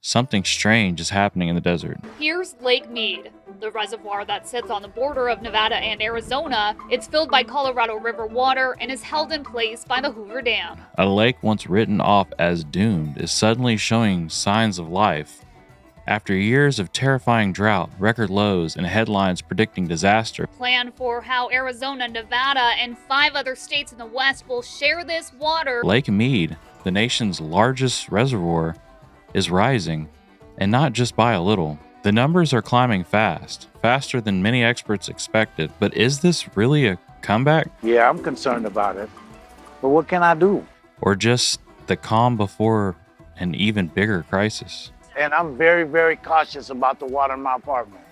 something strange is happening in the desert. Here's Lake Mead, the reservoir that sits on the border of Nevada and Arizona. It's filled by Colorado River water and is held in place by the Hoover Dam. A lake once written off as doomed is suddenly showing signs of life. After years of terrifying drought, record lows, and headlines predicting disaster, Plan for how Arizona, Nevada, and 5 other states in the West will share this water. Lake Mead, the nation's largest reservoir, is rising, and not just by a little. The numbers are climbing fast, faster than many experts expected. But is this really a comeback? Yeah, I'm concerned about it. But what can I do? Or just the calm before an even bigger crisis? And I'm very, very cautious about the water in my apartment.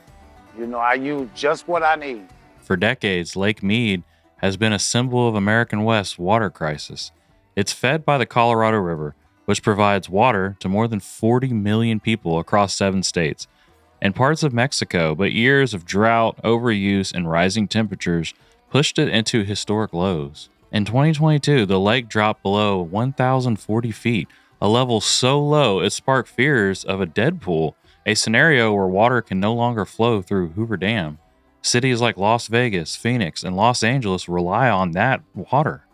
You know, I use just what I need. For decades, Lake Mead has been a symbol of American West's water crisis. It's fed by the Colorado River, which provides water to more than 40 million people across 7 states and parts of Mexico, but years of drought, overuse, and rising temperatures pushed it into historic lows. In 2022, the lake dropped below 1,040 feet, a level so low it sparked fears of a dead pool, a scenario where water can no longer flow through Hoover Dam. Cities like Las Vegas, Phoenix, and Los Angeles rely on that water.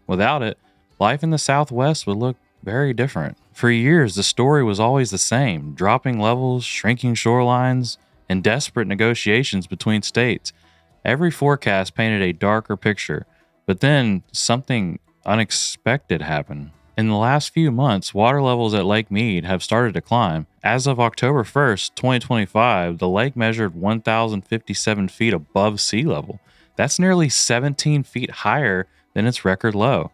Without it, life in the Southwest would look very different. For years, the story was always the same: dropping levels, shrinking shorelines, and desperate negotiations between states. Every forecast painted a darker picture, but then something unexpected happened. In the last few months, water levels at Lake Mead have started to climb. As of October 1st, 2025, the lake measured 1,057 feet above sea level. That's nearly 17 feet higher than its record low.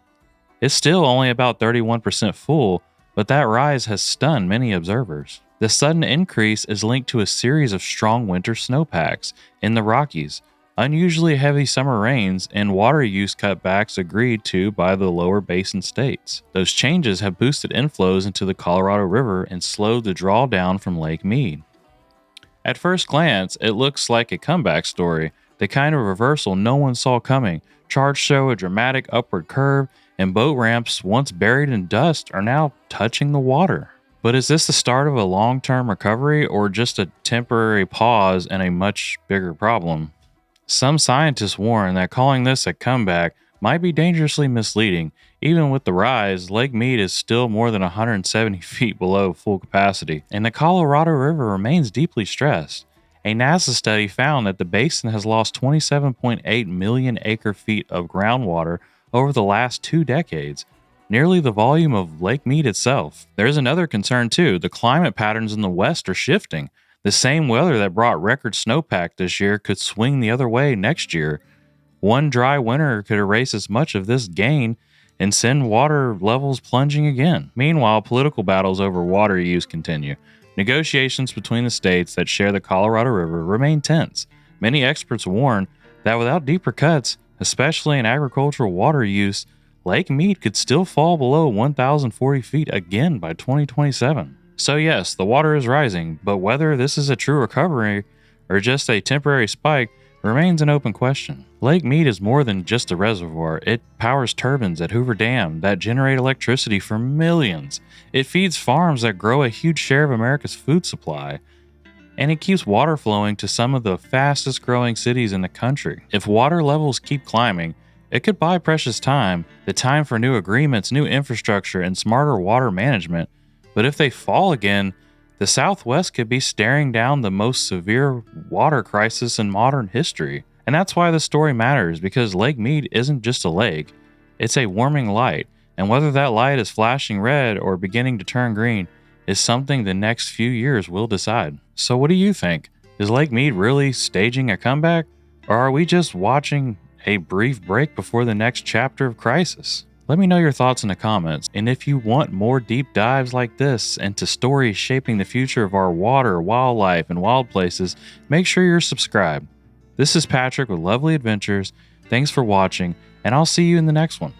It's still only about 31% full, but that rise has stunned many observers. The sudden increase is linked to a series of strong winter snowpacks in the Rockies, unusually heavy summer rains, and water use cutbacks agreed to by the lower basin states. Those changes have boosted inflows into the Colorado River and slowed the drawdown from Lake Mead. At first glance, it looks like a comeback story, the kind of reversal no one saw coming. Charts show a dramatic upward curve, and boat ramps once buried in dust are now touching the water. But is this the start of a long-term recovery or just a temporary pause and a much bigger problem? Some scientists warn that calling this a comeback might be dangerously misleading. Even with the rise, Lake Mead is still more than 170 feet below full capacity, and the Colorado River remains deeply stressed. A NASA study found that the basin has lost 27.8 million acre-feet of groundwater over the last 2 decades, nearly the volume of Lake Mead itself. There's another concern too. The climate patterns in the West are shifting. The same weather that brought record snowpack this year could swing the other way next year. One dry winter could erase as much of this gain and send water levels plunging again. Meanwhile, political battles over water use continue. Negotiations between the states that share the Colorado River remain tense. Many experts warn that without deeper cuts, especially in agricultural water use, Lake Mead could still fall below 1,040 feet again by 2027. So yes, the water is rising, but whether this is a true recovery or just a temporary spike remains an open question. Lake Mead is more than just a reservoir. It powers turbines at Hoover Dam that generate electricity for millions. It feeds farms that grow a huge share of America's food supply. And it keeps water flowing to some of the fastest growing cities in the country. If water levels keep climbing, it could buy precious time, the time for new agreements, new infrastructure, and smarter water management. But if they fall again, the Southwest could be staring down the most severe water crisis in modern history. And that's why the story matters, because Lake Mead isn't just a lake, it's a warming light. And whether that light is flashing red or beginning to turn green is something the next few years will decide. So what do you think? Is Lake Mead really staging a comeback? Or are we just watching a brief break before the next chapter of crisis? Let me know your thoughts in the comments, and if you want more deep dives like this into stories shaping the future of our water, wildlife, and wild places, make sure you're subscribed. This is Patrick with LoveLeigh Adventures. Thanks for watching, and I'll see you in the next one.